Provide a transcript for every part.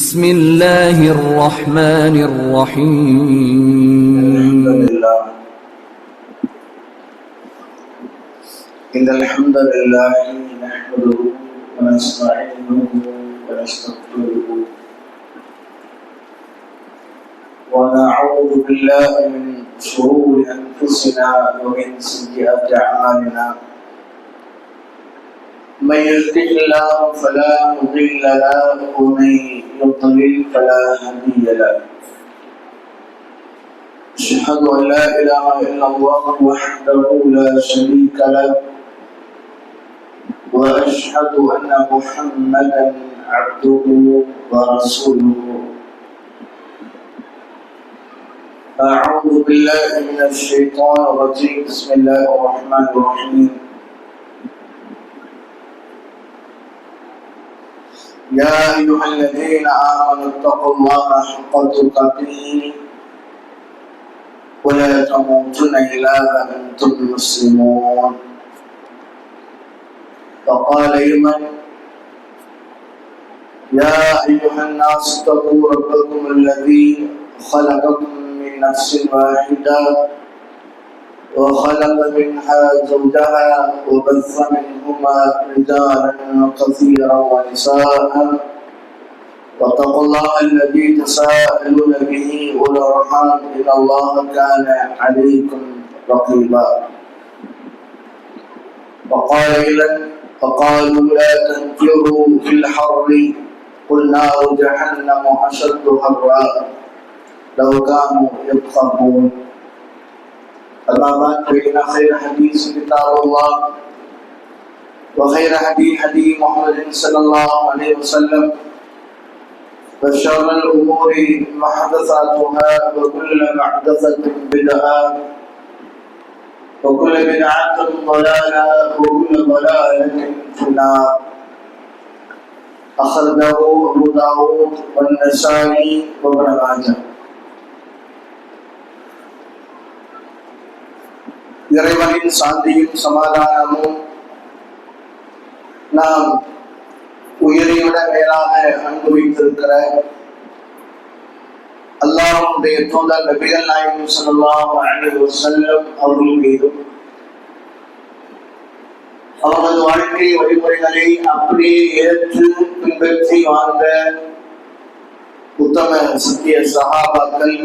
بسم الله الرحمن الرحيم. إن الحمد لله نحمده ونستعينه ونستغفره ونعوذ بالله من شرور أنفسنا ومن سيئات أعمالنا. من يهده الله فلا مضل له ومن يضلل فلا هادي له. أشهد أن لا إله إلا الله وحده لا شريك له وأشهد أن محمدا عبده ورسوله. أعوذ بالله من الشيطان الرجيم. بسم الله الرحمن الرحيم. يا أيها الذين آمنوا اتقوا الله حق تقاته ولا تموتن إلا وأنتم مسلمون. فقال أيضا يا أيها الناس اتقوا ربكم الذي خلقكم من نفس واحدة وخلق منها زوجها وبث منهما رجالا كثيرا ونساء واتقوا الله الذي تساءلون به والأرحام إن الله كان عليكم رقيبا. فقالوا لا تنفروا في الحر قل نار جهنم أشد حرا لو كانوا يفقهون. أما بعد فإن خير حديث كتاب الله وخير هدي محمد صلى الله عليه وسلم وشر الأمور محدثاتها وكل محدثة بدعة وكل بدعة ضلالة وكل ضلالة في النار. أخرجه أبو داود والنسائي وابن ماجه. இறைவனின் சாந்தியும் சமாதானமும் நாம் உயிரைவிட மேலாக அன்பு வைத்திருக்கிற அல்லாஹ்வுடைய தூதர் நபிகள் நாயகம் ஸல்லல்லாஹு அலைஹி வஸல்லம் அவர்கள் மீதும் அவரது வாழ்க்கை வழிமுறைகளை அப்படியே ஏற்று பின்பற்றி வாழ்ந்த உத்தம சத்திய சஹாபாக்கள்,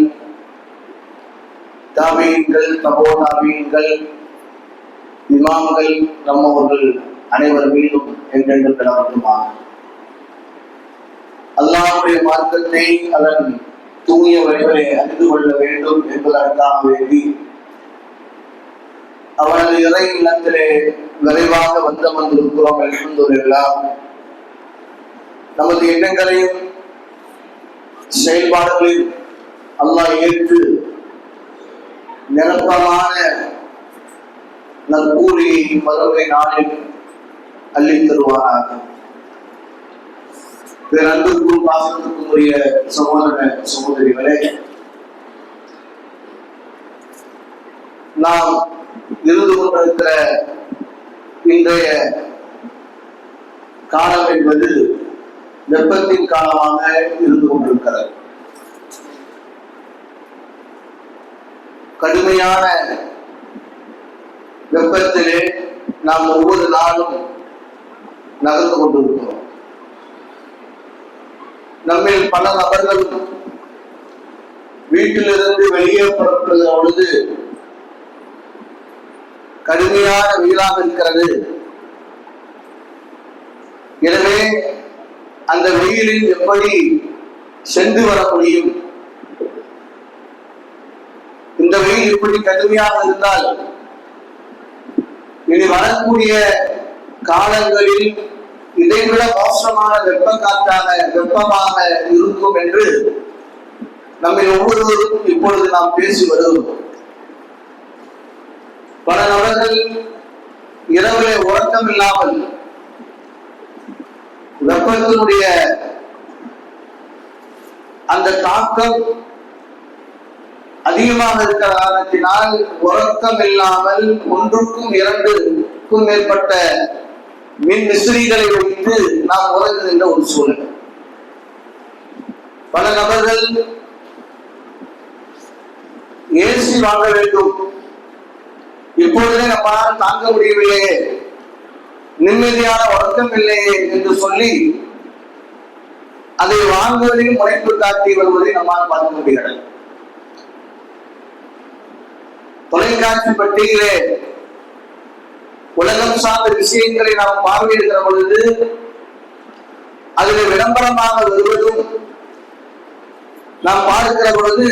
தாபீன்கள், தபோ தாபீன்கள், இமாம்கள், நம்மவர்கள் அனைவர் மீதும் என்றென்று கிடக்குமா. அல்லாஹ்வுடைய மார்க்கத்தை அதன் தூய வழிகளை அறிந்து கொள்ள வேண்டும் என்பதற்காக வேண்டி அவரது இறை இல்லத்திலே விரைவாக வந்திருக்கிறோம். அல்ஹம்துலில்லாஹ். நமது எண்ணங்களையும் செயல்பாடுகளையும் அல்லாஹ் ஏற்று நிரப்பமான நற்கூலியை மறுமை நாளில் அள்ளித் தருவாராக. அன்புக்கும் பாசத்துக்கும் உரிய சகோதர சகோதரிகளே, நாம் இருந்து கொண்டிருக்கிற இன்றைய காலம் என்பது வெப்பத்தின் காலமாக இருந்து கொண்டிருக்கிறது. கடுமையான வெப்பத்திலே நாம் ஒவ்வொரு நாளும் நகர்ந்து கொண்டிருக்கிறோம். நம்மில் பல நபர்கள் வீட்டிலிருந்து வெளியே புறப்படுகிற பொழுது கடுமையான வெயிலாக இருக்கிறது. எனவே அந்த வெயிலில் எப்படி சென்று வர முடியும்? இந்த வெயில் இப்படி கடுமையாக இருந்தால் இனி வரக்கூடிய காலங்களில் இதைவிட மோசமான வெப்பமாக இருக்கும் என்று நம்மில் ஒவ்வொருவரும் இப்பொழுது நாம் பேசி வருகிறோம். பல நபர்கள் இரவிலே உறக்கம் இல்லாமல் வெப்பத்தினுடைய அந்த தாக்கம் அதிகமாக இருக்கிற காரணத்தினால் உறக்கம் இல்லாமல் ஒன்றுக்கும் இரண்டுக்கும் மேற்பட்ட மின் விசிறிகளை வைத்து நாம் உறங்குகின்ற ஒரு சூழல். பல நபர்கள் ஏசி வாங்க வேண்டும், இப்பொழுதே நம்மால் தாங்க முடியவில்லையே, நிம்மதியான உறக்கம் இல்லையே என்று சொல்லி அதை வாங்குவதில் முனைப்பு காட்டி வருவதை நம்மால் பார்க்க முடிகிறது. தொலைக்காட்சி பட்டியலே உலகம் சார்ந்த விஷயங்களை நாம் பார்வையிடுகிற பொழுது அதில் விளம்பரமாக வருவதும் நாம் பார்க்கிற பொழுது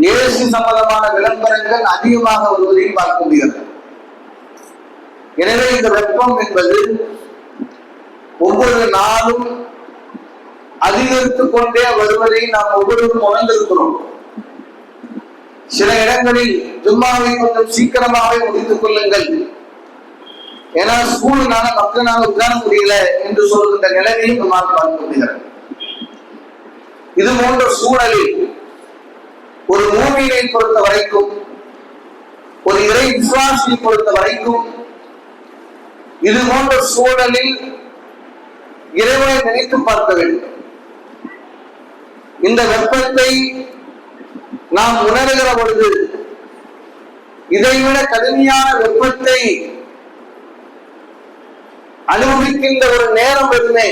ஏசி சம்பந்தமான விளம்பரங்கள் அதிகமாக வருவதையும் பார்க்க முடிகிறது. எனவே இந்த வெப்பம் என்பது ஒவ்வொரு நாளும் அதிகரித்துக் கொண்டே வருவதை நாம் ஒவ்வொருவரும் உணர்ந்திருக்கிறோம். சில இடங்களில் ஜும்மாவை கொஞ்சம் சீக்கிரமாகவே முடித்துக் கொள்ளுங்கள், ஏன்னா ஸ்கூலுனால மக்களால் உட்கார முடியல என்று சொல்கின்ற நிலைமையும் நம்மால் பார்க்க முடிகிறது. இது போன்ற சூழலில் ஒரு மூமியை பொறுத்த வரைக்கும், ஒரு இறை விசுவாசியை பொறுத்த வரைக்கும், இது போன்ற சூழலில் இறைவனை நினைத்து பார்க்க வேண்டும். இந்த வெப்பத்தை நாம் உணர்கிற பொழுது இதைவிட கடுமையான வெப்பத்தை அனுபவிக்கின்ற ஒரு நேரம் வருமே,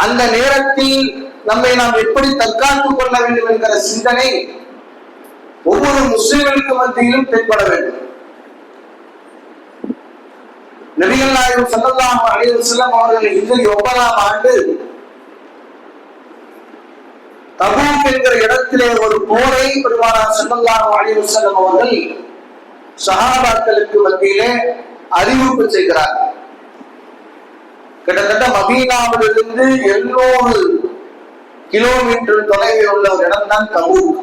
அந்த நேரத்தில் நம்மை நாம் எப்படி தற்காத்துக் கொள்ள வேண்டும் என்கிற சிந்தனை ஒவ்வொரு முஸ்லிம்களுக்கு மத்தியிலும் தென்பட வேண்டும். நபிகள் நாயகம் ஸல்லல்லாஹு அலைஹி வஸல்லம் அவர்கள் ஹிஜ்ரி 9ஆம் ஆண்டு தபூக் என்கிற இடத்திலே ஒரு போரை பெருமானார் ஸல்லல்லாஹு அலைஹி வஸல்லம் அவர்கள் சஹாபாக்களுக்கு மத்தியிலே அறிவிப்பு செய்கிறார். கிட்டத்தட்ட மதீனாவிலிருந்து 700 கிலோமீட்டர் தொலைவில் உள்ள ஒரு இடம்தான் தபூக்.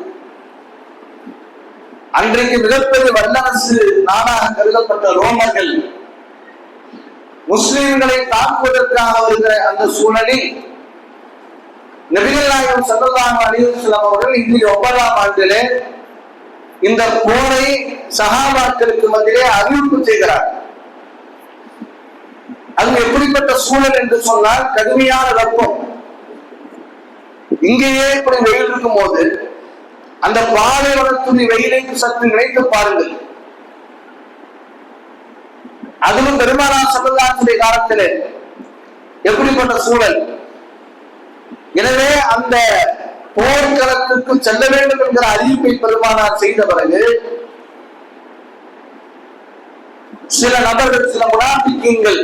அன்றைக்கு மிகப்பெரிய வல்லரசு நாடாக கருதப்பட்ட ரோமர்கள் முஸ்லிம்களை தாக்குவதற்காக வருகிற அந்த சூழலில் நபிகள் நாயகம் ஸல்லல்லாஹு அலைஹி வஸல்லம் அவர்கள் ஹிஜ்ரி 9ஆம் ஆண்டிலே இந்த போரை சஹாபாக்களுக்கு மத்தியிலே அறிவிப்பு செய்கிறார். அது எப்படிப்பட்ட சூழல் என்று சொன்னால் கடுமையான வெப்பம். இங்கேயே இப்படி வெயில் இருக்கும் போது அந்த பாலைவனத்துடைய வெயிலை சற்று நினைத்து பாருங்கள். அதுவும் பெருமானார் ஸல்லல்லாஹு காலத்திலே எப்படிப்பட்ட சூழல். எனவே அந்த போர்க்களத்துக்கு செல்ல வேண்டும் என்கிற அறிவிப்பை பெருமானார் செய்த பிறகு சில நபர்கள், சில முனாஃபிக்கீன்கள்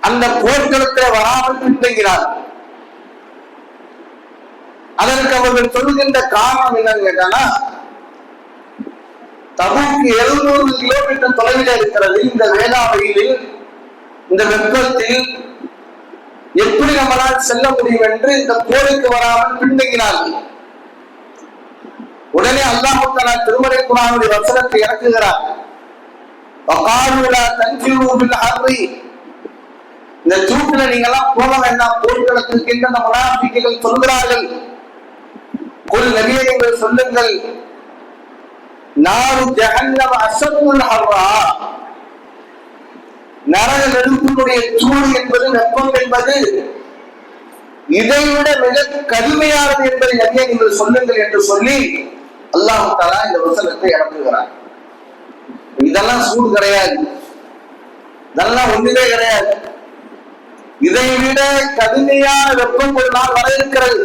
அந்த போர்க்களத்தை வராமல் பின்தங்கினார். அதற்கு அவர்கள் சொல்கின்ற காரணம் என்னன்னு கேட்டானா, தபூக்கு 700 கிலோமீட்டர் தொலைவில் இருக்கிறது. இந்த வேளாவையில், இந்த வெப்பத்தில் எப்படி நம்மளால் செல்ல முடியும் என்று இந்த போருக்கு வராமல் பின்தங்கினார்கள். உடனே அல்லாஹ் தஆலா திருமறை குர்ஆனுடைய வசனத்தை இறக்குகிறார். வகாலு லா தன்ஃபிரு பில் ஹர்ரி, இந்த சூட்டில நீங்க எல்லாம் போக வேண்டாம் போர்க்களத்துக்கு என்று அந்த முனாஃபிக்குகள் சொல்கிறார்கள். குல் நபியே நீங்கள் சொல்லுங்கள், நாரு ஜஹன்னம அஸதுல் ஹர்ரா, நரக நெருப்பினுடைய சூடு என்பது, வெப்பம் என்பது இதைவிட மிக கடுமையானது என்பதை நபியே நீங்கள் சொல்லுங்கள் என்று சொல்லி அல்லாஹ் தஆலா இந்த வசனத்தை இறக்குகிறார். இதெல்லாம் சூடு கிடையாது, இதெல்லாம் ஒண்ணுமே கிடையாது. இதைவிட கடுமையான வெப்பம் ஒரு நாள் வர இருக்கிறது.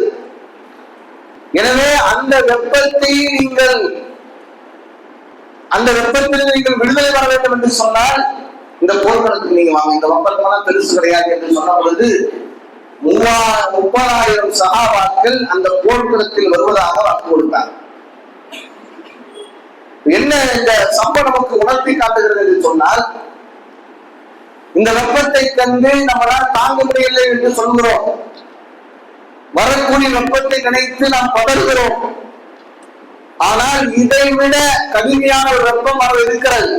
எனவே அந்த வெப்பத்தை நீங்கள், அந்த வெப்பத்தில் நீங்கள் விடுதலை வர வேண்டும் என்று சொன்னால் இந்த போர்க்களத்துக்கு நீங்க வாங்க. இந்த வெப்பத்தெல்லாம் பெருசு கிடையாது என்று சொன்ன பொழுது 30,000 சஹாபாக்கள் அந்த போர்க்களத்தில் வருவதாக வாக்கு கொடுத்தார். என்ன இந்த சம்பவம் நமக்கு உணர்த்தி காட்டுகிறது என்று சொன்னால், இந்த வெப்பத்தை கண்டு நம்மளால் தாங்க முடியவில்லை என்று சொல்கிறோம். வரக்கூடிய வெப்பத்தை நினைத்து நாம் பதறுகிறோம். ஆனால் இதைவிட கடுமையான ஒரு வெப்பம் அவர் இருக்கிறது.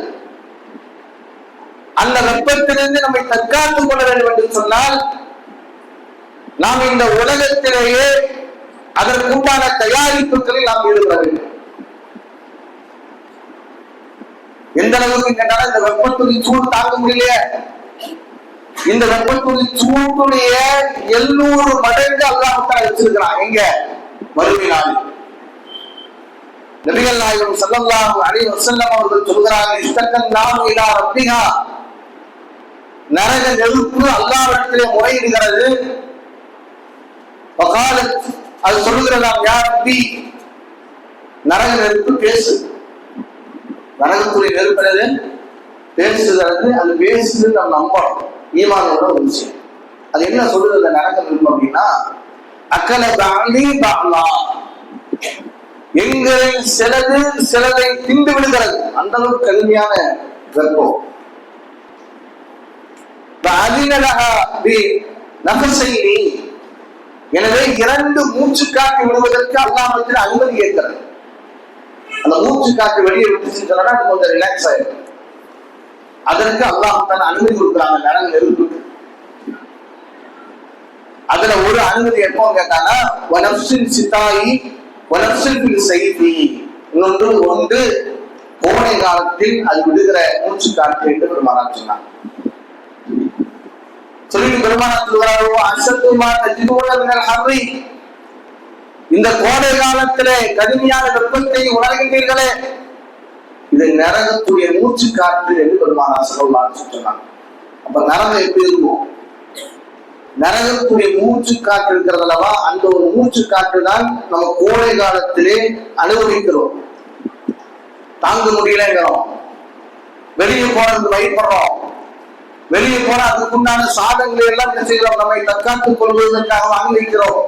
அந்த வெப்பத்திலிருந்து நம்மை தற்காத்துக் கொள்ள வேண்டும் என்று சொன்னால் நாம் இந்த உலகத்திலேயே அதற்குண்டான தயாரிப்புகளில் நாம் ஈடுபட வேண்டும். எந்த அளவுக்கு கேட்டாலும் இந்த வெப்பத்துக்கு சூடு தாங்க முடியலையே, இந்த வெப்பத்துடைய சூட்டுடைய 700 மடங்கு அல்லாஹ் வச்சிருக்கிறான். எங்க? மறுமை நாள். நபிகள் நாயகம் ஸல்லல்லாஹு அலைஹி வஸல்லம் அவர்கள் சொல்கிறார்கள், இஸ்தகன்னாஹு இலா ரப்பிஹா, நரக நெருப்பு அல்லாஹ்விடத்திலே முறையிடுகிறது. வகாலத், அது சொல்லுகிறதாம், யா ரப்பி, நரக நெருப்பு பேசு. நரகத்துடைய நெருப்பு பேசுகிறது. அது பேசுது நம்ம நம்பணும். ஈமானோட ஒரு விஷயம். அது என்ன சொல்லுது அந்த நரக நெருப்பு அப்படின்னா, அக்கல பாலி பாலா, எங்களில் சிலதை திண்டு விடுகிறது. அந்த அளவுக்கு கடுமையான வெப்பம். எனவே 2 மூச்சு காற்று விடுவதற்கு அல்லாஹ்விடத்தில் அனுமதி கேட்கிறது. அந்த மூச்சு காற்று வெளியே விட்டுச்சுன்னு சொன்னா அது கொஞ்சம் ரிலாக்ஸ் ஆயிடும். அதற்கு அல்லாஹ் தான் அனுமதி கொடுக்குறாங்க நரக நெருப்புக்கு. அதுல ஒரு அனுமதி எப்போ கேட்டாங்கன்னா, வனப்சின் சித்தாயி வனப்சின் செய்தி, ஒன்று கோடை காலத்தில் அது விடுகிற மூச்சு காற்று என்று பெருமானார் சொன்னார். சொல்லிட்டு பெருமானார் சொல்கிறாரோ, அசத்துமா தஜிதுன ஹர்ரி, இந்த கோடை காலத்திலே கடுமையான வெப்பத்தை உணர்கின்றீர்களே, இது நரகத்துடைய மூச்சு காற்று என்று பெருமானார் ஸல்லல்லாஹு அலைஹி வஸல்லம் சொன்னாங்க. அப்ப நரகம் எப்படி இருக்கும்? நரகத்துடைய மூச்சு காற்று இருக்கிறது அல்லவா, அந்த ஒரு மூச்சு காற்று தான் நம்ம கோடை காலத்திலே அனுபவிக்கிறோம். தாங்க முடியலங்கிறோம், வெளியே போறதுக்கு பயப்படுறோம், வெளியே போனா அதுக்குண்டான சாதங்களை எல்லாம் என்ன செய்கிறோம், நம்மை தற்காத்துக் கொள்வதற்காக வாங்கி வைக்கிறோம்.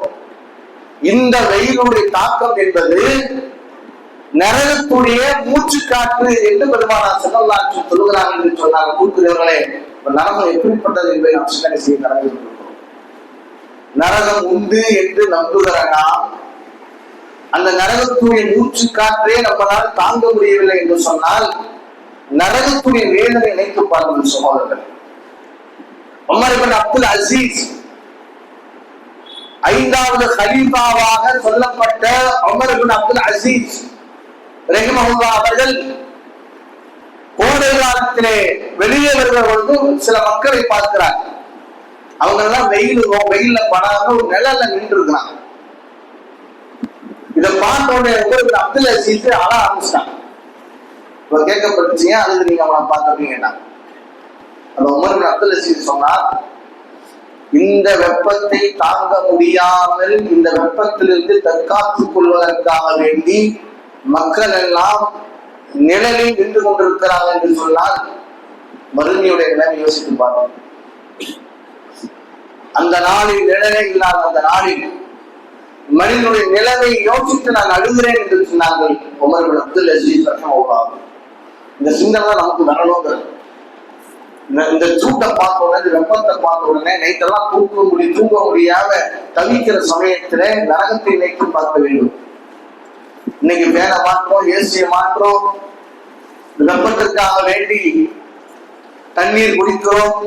இந்த வெயிலுடைய தாக்கம் என்பது நரகத்துடைய மூச்சு காற்று என்று பெருமானார் ஸல்லல்லாஹு அலைஹி வஸல்லம் சொல்கிறார்கள் என்று சொன்னாங்க. கூட்டுகிறவர்களே, நரகம் எப்படிப்பட்டது என்பதை நாம் சிந்தனை செய்ய கடமைப்பட்டிருக்கிறோம். நரகம் உண்டு என்று நம்புகிற நாம் அந்த நரகத்துடைய மூச்சு காற்றே நம்மளால் தாங்க முடியவில்லை என்று சொன்னால் நரகத்துடைய வேதனை நினைத்து பாருங்கள் சகோதரர்கள். உமர் இப்னு அப்துல் அசீஸ் 5வது கலீஃபாவாக சொல்லப்பட்ட உமர் இப்னு அப்துல் அசீஸ் ரஹிமஹுல்லாஹ் அவர்கள் கோடை காலத்திலே வெளியே வருகிற பொழுது சில மக்களை பார்க்கிறார். அவங்க எல்லாம் வெயில்ல படாம ஒரு நிழல்ல நின்று இருக்கிறாங்க. இதை பார்த்த உடனே உமர் இப்னு அப்துல் அசீஸ் அழ ஆரம்பிச்சிட்டாங்க. இப்ப கேட்கப்பட்டுச்சீங்க, அதுக்கு நீங்க அவனை பார்த்துட்டீங்கன்னா அந்த உமர் இப்னு அப்துல் அசீஸ் சொன்னார், இந்த வெப்பத்தை தாங்க முடியாமல் இந்த வெப்பத்திலிருந்து தற்காத்துக் கொள்வதற்காக வேண்டி மக்கள் எல்லாம் நிழலில் நின்று கொண்டிருக்கிறார்கள் என்று சொன்னால் மறுமையுடைய நிலைமை யோசித்து பார்ப்போம். அந்த நாளில் நிழலே இல்லாத அந்த நாளில் மனிதனுடைய நிலைமை யோசித்து நான் அழுகிறேன் என்று சொன்னார்கள் உமர் இப்னு அப்துல் அசீஸ் ரஹ்மஹுல்லாஹ். இந்த சிந்தனை தான் நமக்கு வரணுங்கிறது. இந்த சூட்டை பார்த்த உடனே, வெப்பத்தை பார்த்த உடனே நைட்டெல்லாம் தூங்க முடியாம தவிக்கிற சமயத்துல நரகத்தை நினைத்து பார்க்க வேண்டும். இன்னைக்கு வேலை மாற்றோம், ஏசியை மாற்றோம், வெப்பத்திற்காக வேண்டி தண்ணீர் குடிக்கிறோம்,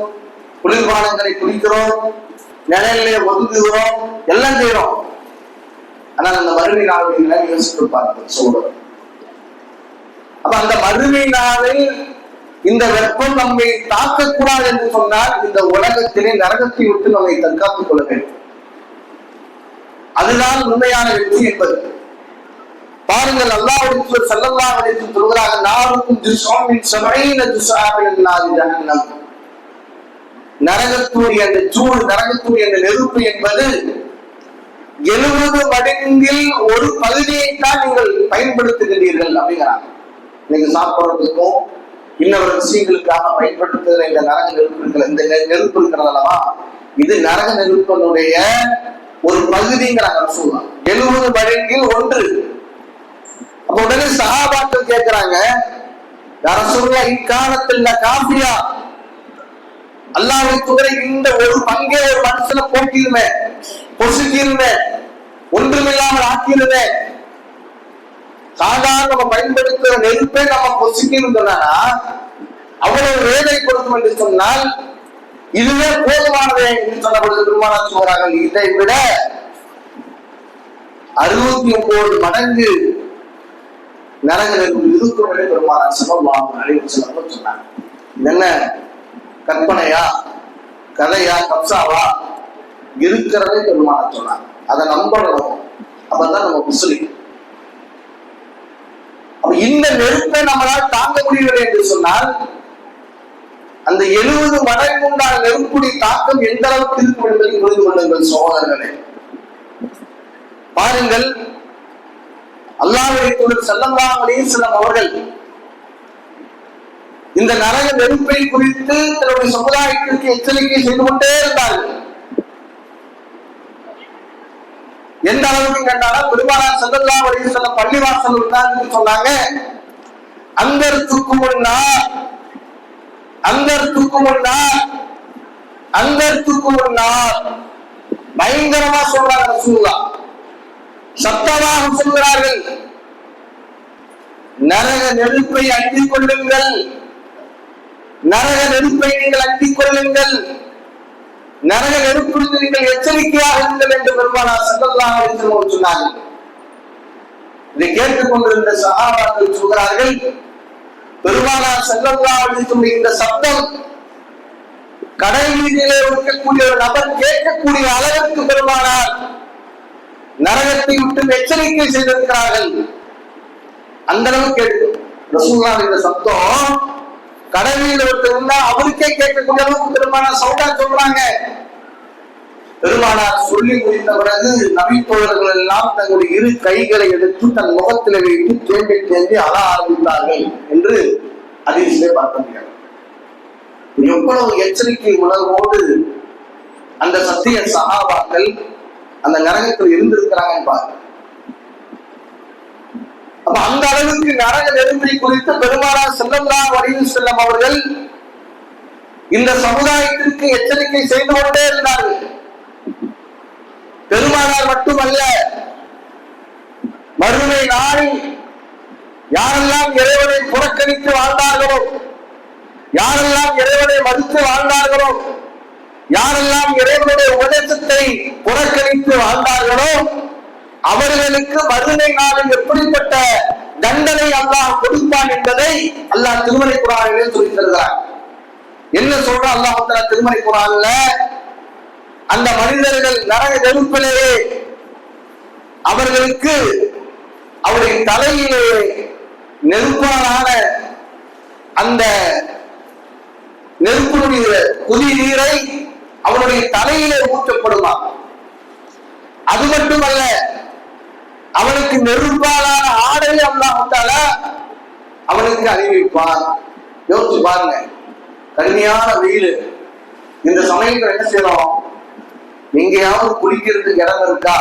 குளிர்பானங்களை குடிக்கிறோம், நிலையிலே ஒதுங்குகிறோம், எல்லாம் செய்யறோம். ஆனால் அந்த மறுமை நாளை யோசித்து பார்க்க சொல்றோம். அப்ப அந்த மறுமை நாளில் இந்த வெப்பம் நம்மை தாக்கக்கூடாது என்று சொன்னால் இந்த உலகத்திலே நரகத்தை விட்டு நம்மை தற்காத்துக் கொள்ள வேண்டும். அதுதான் உண்மையான வெற்றி என்பது. பாருங்கள், அல்லாஹ்வுடைய ஸல்லல்லாஹு அலைஹி வஸல்லம் சொல்கிறார்கள், நாருக்கும் ஜுஸ்ஆமின் 70 ஜுஸ்ஆமின் நாரி ஜஹன்னம். நரகத்துடைய அந்த சூடு, நரகத்துடைய அந்த நெருப்பு என்பது 70 மடங்கில் ஒரு பகுதியைத்தான் நீங்கள் பயன்படுத்துகிறீர்கள் அப்படிங்கிறாங்க. நீங்க சாப்பிடுறதுக்கும் இன்னொரு விஷயங்களுக்காக பயன்படுத்துகிற இந்த நரக நெருப்பு, இந்த நெருப்பு இருக்கிறதல்லவா, இது நரக நெருப்பனுடைய ஒரு பகுதிங்கிறாங்க ரசூலுல்லாஹ். 70 மடங்கில் 1. அப்ப உடனே சஹாபாக்கள் கேட்கிறாங்க, யா ரசூலுல்லாஹ், இக்காலத்துல காஃபியா, அல்லாஹ்வின் தூதரே, இந்த ஒரு பங்கே ஒரு மனுஷனை போக்கிருமே, பொசுக்கிருமே, ஒன்றுமில்லாமல் ஆக்கிருமே, சாதாரண நம்ம பயன்படுத்துகிற நெருப்பை நம்ம பொசுக்கின்னு சொன்னா அவ்வளவு வேலை கொடுக்கும் என்று சொன்னால் இதுவே போதுமானது என்று சொல்லப்படுது. பெருமானார் சொல்றார்கள், இதை விட 69 மடங்கு நரக நெருப்பு இருக்கும் என்று பெருமானார் ஸல்லல்லாஹு அலைஹி வஸல்லம் சொன்னாங்க. இது என்ன கற்பனையா? கதையா கப்சாவா இருக்கிறதே பெருமான சொன்னாங்க. அதை நம்பணும், அப்பதான் நம்ம முஸ்லிம். அப்ப இந்த நெருப்பை நம்மளால் தாங்க முடியவில்லை என்று சொன்னால் அந்த 70 மடங்கு உண்டான நெருப்புடைய தாக்கம் எந்த அளவுக்கு இருக்கும் என்பதை புரிந்து கொள்ளுங்கள் சகோதரர்களே. பாருங்கள், அல்லாஹ்வுடைய தூதர் ஸல்லல்லாஹு அலைஹி வஸல்லம் அவர்கள் இந்த நரக நெருப்பை குறித்து தன்னுடைய சமுதாயத்திற்கு எச்சரிக்கை செய்து கொண்டே இருந்தார்கள். எந்த அளவுக்கு கண்டாலும் பெருமானார் ஸல்லல்லாஹு அலைஹி வஸல்லம் பள்ளிவாசல் உட்கார்ந்து சொன்னாங்க, அந்தர்த்துக்கும் முன்னார், அந்தர்த்துக்கும் முன்னார், அந்தர்த்துக்கும் முன்னார், பயங்கரமா சொல்றாங்க ரசூலுல்லாஹ், சத்தமாக சொல்கிறார்கள், நரக நெருப்பை அண்டிக் கொள்ளுங்கள், நரக நெருப்பை நீங்கள் அண்டிக் கொள்ளுங்கள், நரக நெருப்பிலிருந்து நீங்கள் எச்சரிக்கையாக இருங்கள் என்று பெருமானார் ஸல்லல்லாஹு அலைஹி வஸல்லம் சொன்னார்கள். இதை கேட்டுக் கொண்டிருந்த சஹாபாக்கள் சொல்கிறார்கள், பெருமானார் ஸல்லல்லாஹு அலைஹி வஸல்லம் இந்த சப்தம் கடல் வீதியிலே இருக்கக்கூடிய ஒரு நபர் கேட்கக்கூடிய அளவிற்கு பெருமானார் நரகத்தை விட்டு எச்சரிக்கை செய்திருக்கிறார்கள். அந்த அளவு கேட்கும் ரசூலுல்லாஹ் இந்த சப்தம் கடலில் ஒருத்தர் இருந்தா அவருக்கே கேட்கக்கூடிய அளவுக்கு பெருமானார் சவுண்டா சொல்றாங்க. பெருமானார் சொல்லி முடித்த பிறகு நபித்தோழர்கள் எல்லாம் தங்களுடைய இரு கைகளை எடுத்து தன் முகத்தில் வைத்து தேம்பி தேம்பி அழ ஆரம்பித்தார்கள் என்று ஹதீஸிலே பார்க்க முடியாது. எவ்வளவு எச்சரிக்கை உணர்வோடு அந்த சத்திய சஹாபாக்கள் அந்த நரகத்தில் இருந்திருக்கிறாங்க பாருங்க. அப்ப அந்த அளவுக்கு நரக நெருப்பை குறித்து பெருமானார் ஸல்லல்லாஹு அலைஹி வஸல்லம் அவர்கள் இந்த சமுதாயத்திற்கு எச்சரிக்கை செய்து கொண்டே இருந்தார்கள். பெருமானார் மட்டுமல்ல, மறுமை நாளில் யாரெல்லாம் இறைவனை புறக்கணித்து வாழ்ந்தார்களோ, யாரெல்லாம் இறைவனை மறுத்து வாழ்ந்தார்களோ, யாரெல்லாம் இறைவனுடைய உபதேசத்தை புறக்கணித்து வாழ்ந்தார்களோ அவர்களுக்கு மறுமை நாளில் எப்படிப்பட்ட தண்டனை அல்லாஹ் கொடுப்பான் என்பதை அல்லாஹ் திருமறை குர்ஆனிலே சொல்லி தருகிறார். என்ன சொல்ற அல்லாஹ் தஆலா திருமறை குர்ஆன்ல, அந்த மனிதர்கள் நரக நெருப்பிலேயே அவர்களுக்கு அவருடைய தலையிலே நெருப்பான அந்த நெருப்புடைய குதி நீரை அவனுடைய தலையிலே ஊற்றப்படுமா. அது மட்டுமல்ல, அவனுக்கு நெருப்பாலான ஆடையை அல்லாஹ் தஆலா அவனுக்கு அணிவிப்பார். யோசிச்சு பாருங்க, கடுமையான வெயில். இந்த சமயத்துல என்ன செய்யறோம்? எங்கேயாவது குளிக்கிறதுக்கு இடம் இருக்கா?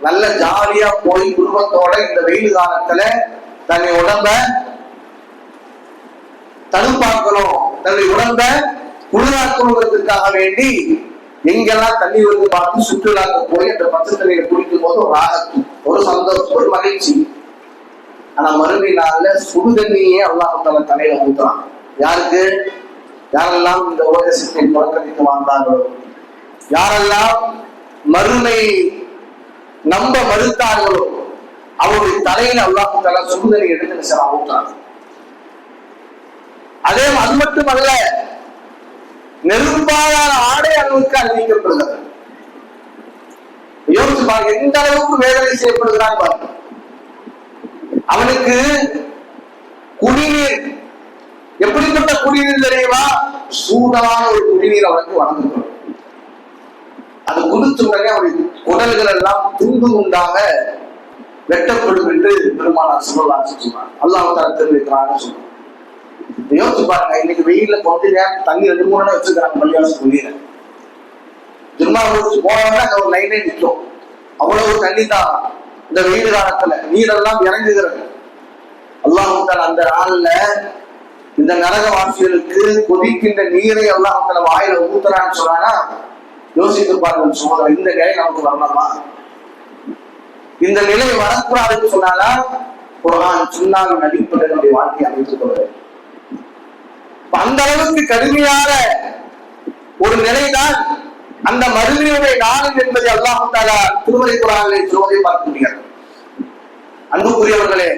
நல்ல ஜாலியா போய் குடும்பத்தோட இந்த வெயில் காலத்துல தன்னை உடம்ப தடுப்பாக்கணும், தன்னுடைய உடம்ப குளிராக்கணுங்கிறதுக்காக வேண்டி எங்கெல்லாம் தண்ணி வந்து பார்த்து சுற்றுலாக்க போய் அந்த பச்சை தண்ணியில குளிக்கும் போது ஒரு ஆகத்தும், ஒரு சந்தோஷம், ஒரு மகிழ்ச்சி. ஆனா மறுபடி நாள்ல சுடு தண்ணியே அல்லாஹ் தஆலா தலையில ஊத்துறான். யாருக்கு? யாரெல்லாம் இந்த உபதேசத்தை புறக்கணித்து வாழ்ந்தார்களோ, யாரெல்லாம் மறுமை நம்ப மறுத்தார்களோ அவருடைய தலையில அல்லாஹ் தஆலா சுடு தண்ணி எடுத்து ஊத்துறான். அதே அது மட்டுமல்ல, நெருப்பாலான ஆடை அவனுக்கு அணிவிக்கப்படுகிறது. யோசிச்சு பாருங்க, எந்த அளவுக்கு வேதனை செய்யப்படுகிறான் பாருங்க. அவனுக்கு குடிநீர், எப்படிப்பட்ட குடிநீர் தெரியுமா? சூடான ஒரு குடிநீர் அவனுக்கு வழங்கப்படும். அது குடிச்ச உடனே அவனுடைய குடல்கள் எல்லாம் துண்டு உண்டாக வெட்டப்படும் என்று பெருமானார் ஸல்லல்லாஹு அலைஹி வஸல்லம் அல்லாஹ் தஆலா தெரிவிக்கிறான்னு சொல்றான். யோசிச்சு பாருங்க, இன்னைக்கு வெயில்ல கொஞ்ச நேரம் தண்ணி 2-3 நேரம் வச்சிருக்காங்க பள்ளிவாசல் குடியில. ஜும்மா முடிச்சு போனோம்னா ஒரு லைனே நிற்கும். அவ்வளவு தண்ணி தான் இந்த வெயில் காலத்துல நீரெல்லாம் இறங்குகிறது. அல்லாஹ் தஆலா அந்த நாள்ல இந்த நரகவாசிகளுக்கு கொதிக்கின்ற நீரை அல்லாஹ் தஆலா வாயில ஊத்துறான்னு சொன்னானா யோசித்து பாருங்க சகோதரர், இந்த நிலை நமக்கு வரலாமா? இந்த நிலை வரக்கூடாதுன்னு சொன்னாலா குர்ஆன் சுன்னாவின் அடிப்படையில் நம்முடைய வாழ்க்கையை அமைத்துக் கொள்ள வேண்டும். அந்த அளவுக்கு கடுமையான ஒரு நிலைதான் அந்த மறுமையுடைய நாளில் என்பதை அல்லாஹ் தஆலா திருமறை குர்ஆனிலே சொல்வதை பார்க்க முடியாது. அன்புக்குரியவர்களே,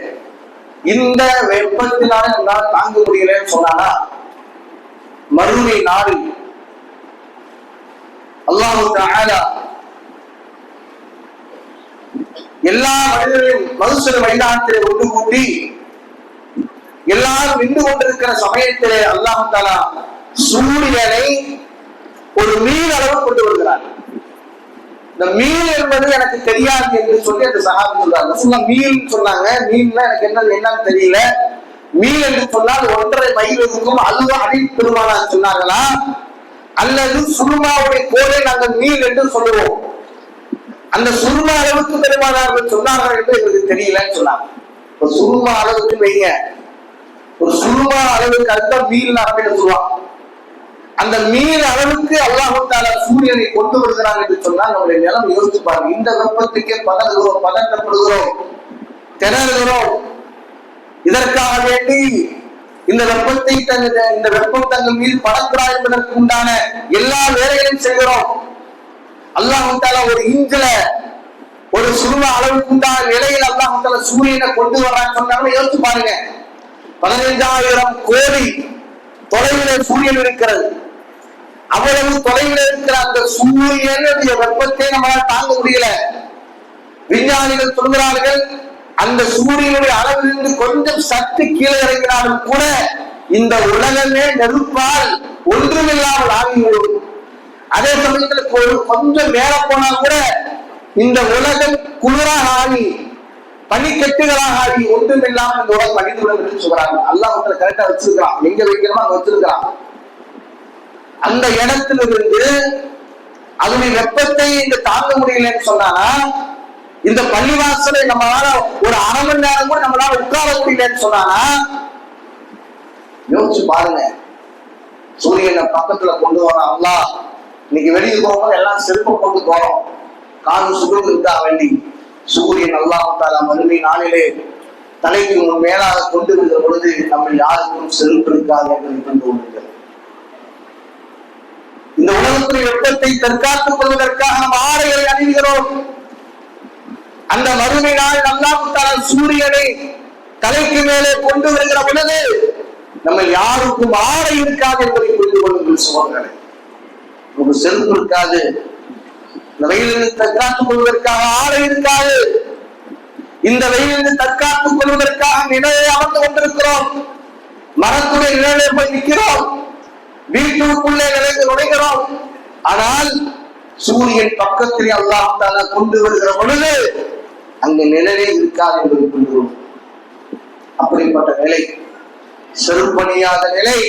இந்த வெப்பத்தினால நம்மால் தாங்க முடியலன்னு சொன்னானா மறுமை நாளில் அல்லாஹ் தஆலா எல்லா மனிதர்களையும் மனுஷர் மைதானத்திலே ஒன்று கூட்டி எல்லாரும் நின்று கொண்டிருக்கிற சமயத்திலே அல்லாஹ் தஆலா சூரியனை ஒரு மீன் அளவு கொண்டு வருகிறார். இந்த மீன் என்பது எனக்கு தெரியாது என்று சொல்லி அந்த சஹாபி சொல்றாங்க. மீன் சொன்னாங்க. மீன்ல எனக்கு என்னன்னு தெரியல. மீன் என்று சொன்னால் 1.5 மைல் இருக்கும். அல்லது அடில் பெருமானா சொன்னாங்களா, அல்லது சுருமாவுடைய கோலை நாங்கள் மீன் என்று சொல்லுவோம். அந்த சுருமா அளவுக்கு பெருமானார்கள் சொன்னார்கள் என்று எங்களுக்கு தெரியலன்னு சொன்னாங்க. ஒரு சுருமா அளவுக்கு வைங்க, ஒரு சுருமா அளவுக்கு அர்த்தம் மீன் அப்படின்னு சொல்லுவாங்க. அந்த மீன் அளவுக்கு அல்லாஹ் தஆலா சூரியனை கொண்டு வருகிறான் என்று சொன்னால் நம்முடைய நிலம் யோசிச்சு பாருங்க. இந்த வெப்பத்துக்கே பதறுகிறோம், பதட்டப்படுகிறோம், திணறுகிறோம். இதற்காக வேண்டி இந்த வெப்பத்தை இந்த வெப்பம் தங்கள் மீது படக்கூடா என்பதற்கு உண்டான எல்லா வேலைகளையும் செய்கிறோம். அல்லாஹ் தஆலா ஒரு இஞ்சில ஒரு சுரும அளவுக்கு உண்டான நிலையில் அல்லாஹ் தஆலா சூரியனை கொண்டு வர்றான்னு சொன்னாலும் யோசிச்சு பாருங்க. 15,000 கோடி தொலைவிலே சூரியன் இருக்கிறது. அவ்வளவு தொலைவில் இருக்கிற அந்த சூரியனுடைய வெப்பத்தை நம்மளால் தாங்க முடியல. விஞ்ஞானிகள் சொல்கிறார்கள், அந்த சூரியனுடைய அளவிலிருந்து கொஞ்சம் சற்று கீழே இறங்கினாலும் கூட இந்த உலகமே நெருப்பால் ஒன்றுமில்லாமல் ஆகிவிடும். அதே சமயத்தில் கொஞ்சம் மேல போனால் கூட இந்த உலகம் குளிராக ஆகி பனிக்கட்டுகளாக ஆகி ஒன்றுமில்லாமல் இந்த உலகம் அழிந்துவிடும் என்று சொல்றாங்க. அல்லாஹ் கரெக்டா வச்சிருக்கிறான். எங்க வைக்கிறோமோ அங்க வச்சிருக்கிறான். அந்த இடத்திலிருந்து அதனுடைய வெப்பத்தை இந்த தாங்க முடியலன்னு சொன்னானா, இந்த பள்ளிவாசலை நம்மளால ஒரு 1/2 மணி நேரம் கூட நம்மளால உட்கார முடியலன்னு சொன்னானா, யோசிச்சு பாருங்க. சூரியனை பக்கத்துல கொண்டு வரோம். அல்லாஹ் இன்னைக்கு வெளியே போகும்போது எல்லாம் செருப்பை கொண்டு போறோம், காது சுடு இருந்தா வேண்டி. சூரியன் அல்லாஹ் தஆலா மறுமை நாளிலே தலைக்கு மேலாக கொண்டு வருகிற பொழுது நம்ம யாருக்கும் செருப்பு இருக்காது என்பதை கொண்டு வருகிறது. இந்த உலகத்துடைய வெப்பத்தை தற்காத்துக் கொள்வதற்காக நாம் ஆடைகளை அணிகிறோம். அந்த மறுமை நாள் அல்லாஹ் தஆலா சூரியனை தலைக்கு மேலே கொண்டு வருகிற பொழுது நம்ம யாருக்கும் ஆடை இருக்காது என்பதை புரிந்து கொள்ளுங்கள் சகோதரர்களே. ஒரு செருப்பு இருக்காது. இந்த வெயிலிருந்து தற்காத்துக் கொள்வதற்காக ஆடை இருக்காது. இந்த வெயிலிருந்து தற்காத்துக் கொள்வதற்காக நிழலை அமர்ந்து கொண்டிருக்கிறோம். மரத்துடைய நிழலை போய் நிற்கிறோம். வீட்டுக்குள்ளே நுழைகிறோம். ஆனால் சூரியன் பக்கத்திலே அல்லாஹ் தஆலா கொண்டு வருகிற பொழுது அங்கு நிழலே இருக்காது என்பதை புரிகிறோம். அப்படிப்பட்ட நிலை, செருப்பணியாத நிலை,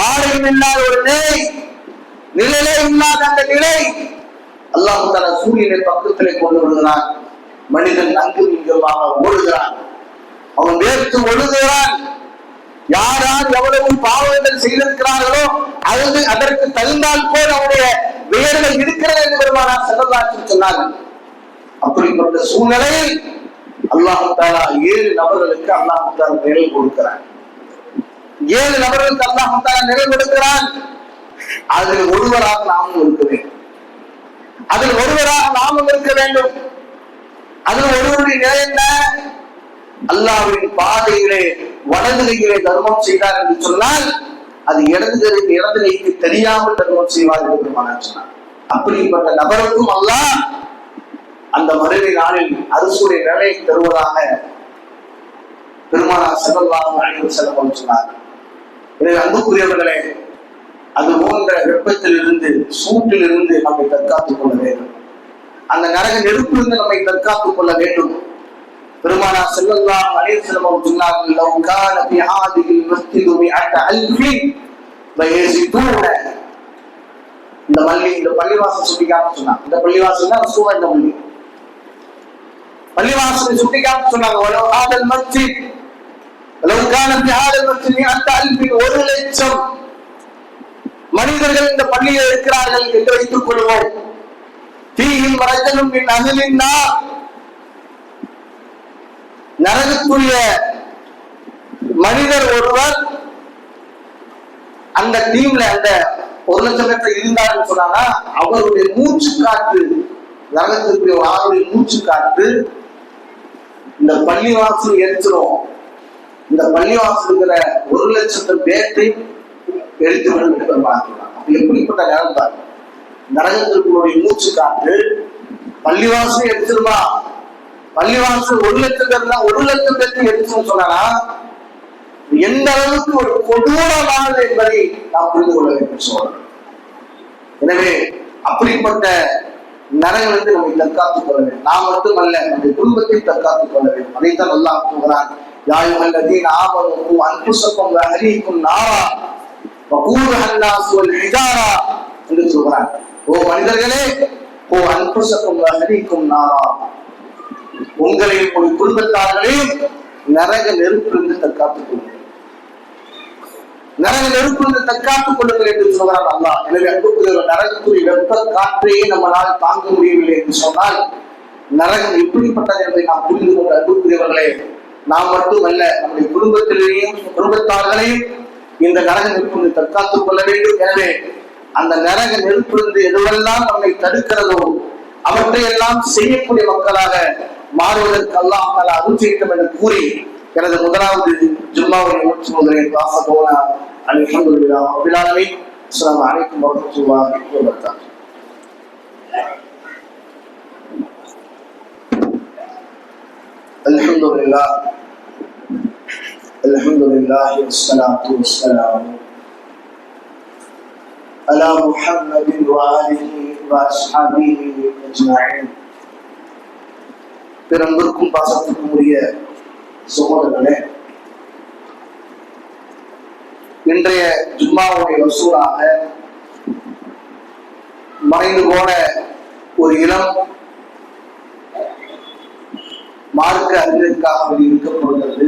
ஆடையும் இல்லாத ஒரு நிலை, நிழலே இல்லாத அந்த நிலை அல்லாஹ் தஆலா சூரியனை பக்கத்திலே கொண்டு வருகிறான். மனிதன் அங்கு இங்குமாக ஓடுகிறான். அவன் வேர்த்து ஒழுகுகிறான். யார் யார் எவ்வளவு பாவங்கள் செய்திருக்கிறார்களோ அதற்கு தகுந்தால் போல் அவருடைய வேர்கள் இருக்கிறது என்று பெருமானார் ஸல்லல்லாஹு அலைஹி வஸல்லம் சொன்னார்கள். அப்படிப்பட்ட சூழ்நிலையில் அல்லாஹ் தஆலா 7 நபர்களுக்கு அல்லாஹ் தஆலா நிழல் கொடுக்கிறான். 7 நபர்களுக்கு அல்லாஹ் தஆலா நிழல் கொடுக்கிறான். அதில் ஒருவராக நாமும் இருக்க வேண்டும். அதில் ஒருவராக நாமும் இருக்க வேண்டும். அதில் ஒருவருடைய நிலை என்ன? அல்லாஹ்வின் பாதையிலே வலது கையிலே தர்மம் செய்தார் என்று சொன்னால் அது இடது கைக்கு தெரியாமல் தர்மம் செய்வார் என்று சொன்னார். அப்படிப்பட்ட நபருக்கும் அல்லாஹ் அந்த மறுமை நாளில் அரசுடைய நிலையை தருவதாக பெருமானார் ஸல்லல்லாஹு அலைஹி வஸல்லம் சொன்னார். எனவே அன்புக்குரியவர்களே, அது போன்ற வெப்பத்தில் இருந்து சூட்டில் இருந்து நம்மை தற்காத்துக் கொள்ள வேண்டும். அந்த நரக நெருப்பிலிருந்து நம்மை தற்காத்துக் கொள்ள வேண்டும். பெருமானார் ஸல்லல்லாஹு அலைஹி வஸல்லம் சொன்னார்கள், லவ் கான ஃபீ ஹாதிஹில் மஸ்ஜிது மிஅத அல்ஃபின் வயஸிதூன. இந்த பள்ளிவாசல் சுட்டிக்காம சொன்னாங்க. இந்த பள்ளிவாசல் தான் ரசூலுல்லாஹ் இந்த பள்ளிவாசலை சுட்டிக்காம சொன்னாங்க. வலவ் ஹாதல் மஸ்ஜித் லவ் கான ஃபீ ஹாதல் மஸ்ஜித் மிஅத அல்ஃபின், 1,00,000 மனிதர்கள் இந்த பள்ளியில் இருக்கிறார்கள் என்று வைத்துக் கொள்வோம். ஃபீஹிம் ரஜுலுன் மின் அஹ்லின் நார், நரகத்துடைய மனிதர் ஒருவர் அந்த டீம்ல அந்த 1,00,000 பேர் இருந்தாருன்னு சொன்னாங்க. அவருடைய மூச்சு காற்று, நரகத்துக்குரிய ஆளுடைய மூச்சு காற்று இந்த பள்ளிவாசல் எரிச்சிடும். இந்த பள்ளிவாசல் இருக்கிற 1,00,000 பேர்த்தை எரித்து விடும். எப்படிப்பட்ட நிலம் தான். நரகத்திற்குடைய மூச்சு காற்று பள்ளிவாசல் எடுத்துருமா, பள்ளிவாசல் 1,00,000 பேர் தான் 1,00,000 பேருக்கு எடுத்துன்னு சொன்னா எந்த அளவுக்கு ஒரு கொடூரமானது என்பதை நாம் புரிந்து கொள்ள வேண்டும் சொல்றோம். எனவே அப்படிப்பட்ட நரகிலிருந்து நம்மை தற்காத்துக் கொள்ள வேண்டும். நாம் மட்டுமல்ல, நம்முடைய குடும்பத்தை தற்காத்துக் கொள்ள வேண்டும். அதைத்தான் அல்லாஹ் கூறுகிறான், யா அய்யுஹல்லதீன ஆமனூ அன்ஃபுஸக்கும் வ அஹ்லீக்கும் நாரா வகூதுஹா அன்-நாஸ் வல் ஹிஜாரா என்று சொல்கிறான். ஓ மனிதர்களே, ஓ அன்ஃபுஸக்கும் வ அஹ்லீக்கும் நாரா, உங்களையும் உங்கள் குடும்பத்தார்களையும் நரக நெருப்பிலிருந்து தற்காத்துக் கொள்ளுங்கள், நரக நெருப்பிலிருந்து தற்காத்துக் கொள்ளுங்கள் என்று சொல்கிறான் அல்லாஹ். எனவே அன்புக்குரிய நரகத்துடைய வெப்ப காற்றையே நம்மளால் தாங்க முடியவில்லை என்று சொன்னால் நரகம் எப்படிப்பட்டது என்பதை நாம் புரிந்து கொண்ட அன்புக்குரியவர்களே, நாம் மட்டுமல்ல நம்முடைய குடும்பத்திலேயும் குடும்பத்தார்களையும் இந்த நரக நெருப்பிலிருந்து தற்காத்துக் கொள்ள வேண்டும். எனவே அந்த நரக நெருப்பிலிருந்து எதுவெல்லாம் நம்மை தடுக்கிறதோ அவற்றையெல்லாம் செய்யக்கூடிய மக்களாக மாறுவதற்கு அல்லாஹ் தஆலா அருள் செய்யட்டும் என்று கூறி எனது முதலாவது ஜும்மாவை முடிச்சுகிறேன். வாசகோனா அல்ஹம்துலில்லாஹ் ரப்பில் ஆலமீன். அஸ்ஸலாமு அலைக்கும் வரஹ்மத்துல்லாஹி வபரகாத்துஹு. அல்ஹம்துலில்லாஹ் அல்ஹம்துலில்லாஹி வஸ்ஸலாத்து வஸ்ஸலாமு அலா முஹம்மதின் வ ஆலிஹி வ அஸ்ஹாபிஹி அஜ்மஈன். பெரும்புக்கும் பாசத்துக்கும் உரிய சகோதரர்களே, இன்றைய ஜும்மாவுடைய வசூலாக மறைந்து போன ஒரு இளம் மார்க்க அறிஞருக்காக இருக்கப்படுகிறது.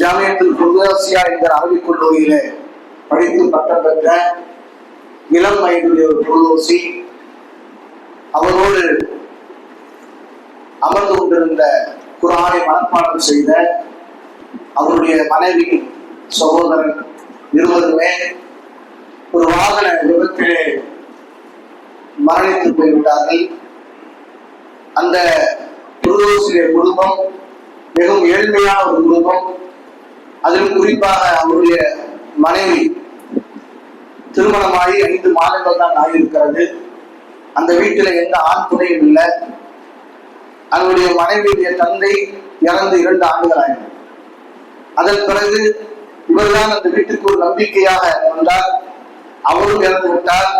ஜாமியத்துல் ஃபுர்தௌசியா என்கிற அரபிக் கல்லூரியில படித்து பட்டம் பெற்ற இளம் வயதுடைய ஒரு ஃபுர்தௌசி, அவரோடு அமர்ந்து கொண்டிருந்த குர்ஆனை மனப்பாடம் செய்த அவருடைய மனைவி சகோதரன் இருவருமே ஒரு வாகன விபத்திலே மரணித்து போய்விட்டார்கள். அந்த ஃபுர்தௌசிய குடும்பம் மிகவும் ஏழ்மையான ஒரு குடும்பம். அதிலும் குறிப்பாக அவருடைய மனைவி திருமணமாகி 5 மாதங்கள் தான் ஆகியிருக்கிறது. அந்த வீட்டில எந்த ஆண் துணையும் இல்லை. அவருடைய மனைவியுடைய தந்தை இறந்து 2 ஆண்டுகள் ஆயின. அதன் பிறகு இவர்தான் அந்த வீட்டுக்கு ஒரு நம்பிக்கையாக வந்தார். அவரும் இறந்து விட்டார்.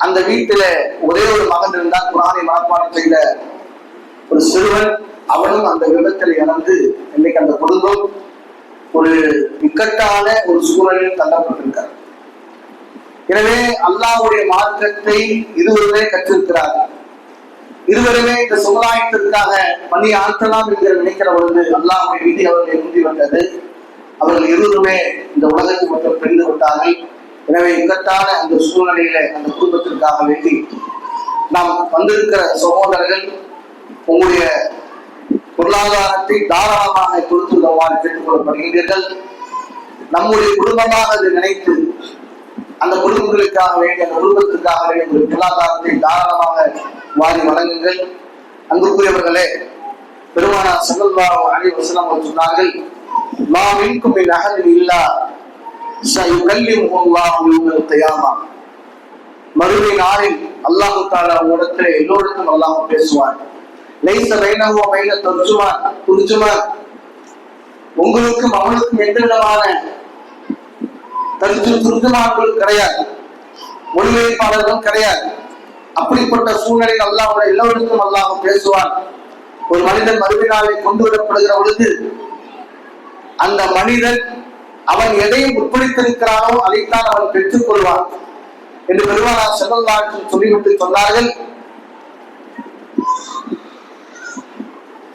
அந்த வீட்டில ஒரே ஒரு மகன் இருந்தார், குர்ஆனை மனப்பாடம் செய்த ஒரு சிறுவன். அவனும் அந்த விபத்தில் இறந்து இன்னைக்கு அந்த குடும்பம் ஒரு இக்கட்டான ஒரு சூழலில் தள்ளப்பட்டிருக்கார். எனவே அல்லாஹ்வுடைய மார்க்கத்தை இருவருமே கற்றிருக்கிறார்கள். இருவருமே இந்த சமுதாயத்திற்காக பணி ஆற்றலாம் என்கிற நினைக்கிற பொழுது அல்லாஹ்வுடைய விதி அவர்களை முந்தி வந்தது. அவர்கள் இருவருமே இந்த உலகத்தை மட்டும் பிரிந்து விட்டார்கள். எனவே இக்கட்டான அந்த சூழ்நிலையில அந்த குடும்பத்திற்காக வேண்டி நாம் வந்திருக்கிற சகோதரர்கள் உங்களுடைய பொருளாதாரத்தை தாராளமாக கொடுத்துள்ளவாறு கேட்டுக் கொள்ளப்படுகின்றீர்கள். நம்முடைய குடும்பமாக அதை நினைத்து அந்த குடும்பங்களுக்காக வேண்டிய அந்த குடும்பத்திற்காக வேண்டிய பொருளாதாரத்தை தாராளமாக வாரி வழங்குங்கள். அன்புக்குரியவர்களே, பெருமானார் ஸல்லல்லாஹு அலைஹி வஸல்லம் அவர்கள் சொன்னார்கள், மா மின்கும் மின் அஹதின் இல்லா ஸயுகல்லிமுஹு அல்லாஹு யௌமல் கியாமா. மறுமை நாளில் அல்லாஹ் தஆலா உங்களிடத்திலே எல்லோருக்கும் அல்லாஹ் பேசுவார். லைஸ பைனஹு வ பைன துர்ஜுமான், உங்களுக்கும் அவனுக்கும் எந்த விதமான துர்ஜுமான்களும் கிடையாது, மொழிபெயர்ப்பாளர்களும் கிடையாது. அப்படிப்பட்ட சூழ்நிலையில் அல்லாஹ் எல்லோருக்கும் அல்லாஹ் பேசுவான். ஒரு மனிதன் மறுமை நாளை கொண்டு வரப்படுகிற பொழுது அந்த மனிதன் அவன் எதையும் உட்படுத்திருக்கிறானோ அதைத்தான் அவன் பெற்றுக் கொள்வான் என்று பெருமானார் ஸல்லல்லாஹு அலைஹி வஸல்லம் சொல்லிவிட்டு சொன்னார்கள்.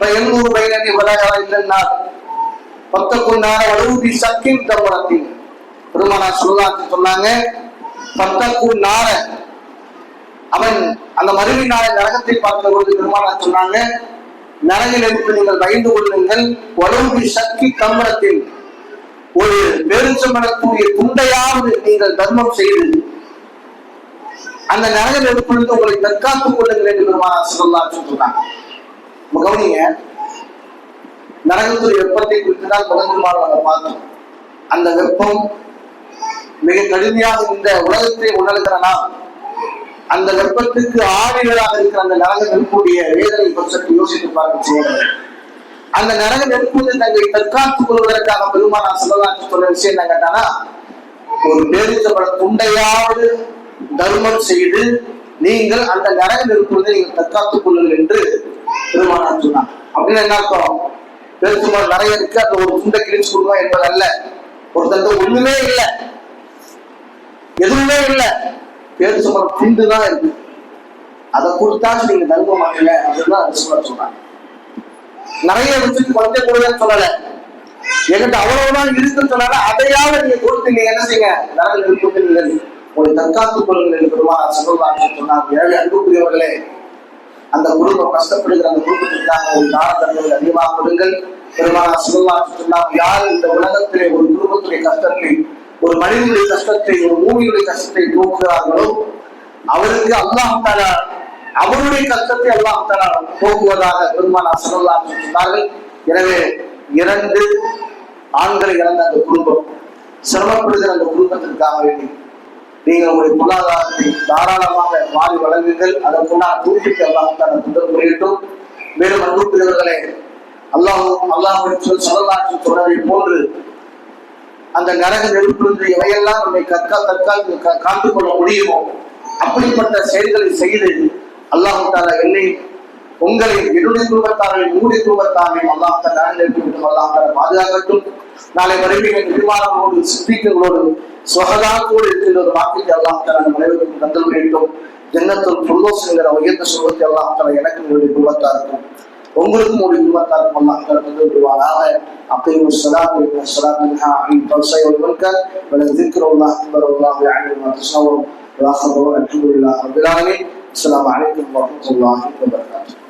பயனூர் பைனனி வலகா இல்லன்னார் பத்தக்குன்னார வலூபி சக்கின் தமரத்தின். பெருமானார் ஸல்லல்லாஹு அலைஹி வஸல்லம் சொன்னாங்க, பத்தக்குன்னார, அவன் அந்த மறுமை நாளை நரகத்தை பார்த்த பொழுது பெருமானார் சொன்னாங்க, நரகில் இருந்து நீங்கள் பயந்து கொள்ளுங்கள். வலூபி சக்கி தமரத்தின், ஒரு பெருஞ்சம்பளக்கூடிய துண்டையாவது நீங்கள் தர்மம் செய்து அந்த நரக நெருப்பிலிருந்து உங்களை தற்காத்துக் கொள்ளுங்கள் என்று பெருமானார் ஸல்லல்லாஹு அலைஹி வஸல்லம் சொன்னாங்க. கவனிங்க, நரகத்துடைய வெப்பத்தை குறித்துதான் முதன்மாறு நாங்கள் பார்த்தோம். அந்த வெப்பம் மிக கடுமையாக இந்த உலகத்தை உணர்கிற நாம் அந்த வெப்பத்துக்கு ஆவிகளாக இருக்கிற அந்த நரக நெருப்புடைய வேதனை கொஞ்சம் யோசித்து பார்க்க செய்வார்கள். அந்த நரக நெருப்பு தங்களை தற்காத்துக் கொள்வதற்காக பெருமானா ஸல்லல்லாஹு சொன்ன விஷயம் என்ன கேட்டானா, ஒரு பேரிச்சம்பழ துண்டையாவது தர்மம் செய்து நீங்கள் அந்த நரக நெருப்பு நீங்கள் தற்காத்துக் கொள்ளுங்கள் என்று பெருமானா சொன்னாங்க. அப்படின்னு என்ன அர்த்தம்? பேரிச்சம்பழம் நிறைய இருக்கு, அந்த ஒரு துண்டை கிழிச்சு கொடுங்க என்பதல்ல. ஒருத்தங்க ஒண்ணுமே இல்லை, எதுவுமே இல்லை, பேரிச்சம்பழம் துண்டு தான் இருக்கு, அதை கொடுத்தாச்சு நீங்க தர்மம் பண்ணல அப்படின்னு சொல்றாங்க. நிறைய விஷயத்துக்கு குழந்தை கொடுங்கன்னு சொல்லல, என்கிட்ட அவ்வளவுதான் இருக்குன்னு சொன்னால அதையாவது நீங்க கொடுத்து நீங்க என்ன செய்யுங்க, நரக நெருப்புக்கு நீங்கள் உங்களை தற்காத்துக் கொள்ளுங்கள் என்று பெருமானார் ஸல்லல்லாஹு அலைஹி வஸல்லம் சொன்னாங்க. எனவே அன்புக்குரியவர்களே, அந்த குடும்பம் கஷ்டப்படுகிற அந்த குடும்பத்திற்காக ஒரு தான தர்மங்கள் அதிகமாக கொடுங்கள். பெருமானார் ஸல்லல்லாஹு அலைஹி வஸல்லம் யார் இந்த உலகத்திலே ஒரு குடும்பத்துடைய கஷ்டத்தை, ஒரு மனிதனுடைய கஷ்டத்தை, ஒரு மூவியுடைய கஷ்டத்தை போக்குகிறார்களோ அவருக்கு அல்லாஹ் தஆலா அவருடைய கஷ்டத்தை அல்லாஹ் தஆலா போக்குவதாக பெருமானார் ஸல்லல்லாஹு அலைஹி வஸல்லம் சொன்னார்கள். எனவே இறந்து ஆண்களை இறந்த அந்த குடும்பம், சிரமப்படுகிற அந்த குடும்பத்திற்காக வேண்டி நீங்கள் உங்களுடைய பொருளாதாரத்தை தாராளமாக மாறி வழங்குங்கள். அதற்குண்டான தூக்கிட்டு அல்லாஹ் தஆலா துன்பம் புரியட்டும். மேலும் அன்புக்குரியவர்களே, அல்லாஹ் ஸல்லல்லாஹு சொன்னதை போன்று அந்த நரக நெருப்பிலிருந்து எவையெல்லாம் நம்மை காத்துக் கொள்ள முடியுமோ அப்படிப்பட்ட செயல்களை செய்து அல்லாஹ் தஆலா என்னை உங்களை என்னுடைய குடும்பத்தாரையும் உங்களுடைய குடும்பத்தாரையும் அல்லாஹ் தஆலா நரகத்திலிருந்து அல்லாஹ் தஆலா பாதுகாக்கட்டும். நாளை மறுமையிலே நிர்வாணங்களோடு சித்திகளோடு சுகதாத்தோடு இருக்கின்ற ஒரு வாக்கியத்தை அல்லாஹ் தஆலா நம் அனைவருக்கும் தந்தல் வேண்டும். ஜன்னத்துல் ஃபிர்தௌஸ் என்கிற உயர்ந்த சுகத்தை அல்லாஹ் தஆலா எனக்கு என்னுடைய குடும்பத்தாருக்கும் உங்களுக்கும் உடைய குடும்பத்தாருக்கும் அல்லாஹ் தஆலா தந்தல் புரிவானாக. அகீமு ஸலாத்த இன்ன ஸலாத்த தன்ஹா அனில் ஃபஹ்ஷாஇ வல் முன்கர் வ லذிக்ருல்லாஹி அக்பர் வல்லாஹு யஅலமு மா தஸனஊன். வ ஆখিরু அல்ஹம்துலில்லாஹி ரப்பில் ஆலமீன். அஸ்ஸலாமு அலைக்கும் வ ரஹ்மத்துல்லாஹி வ பரகாத்துஹு.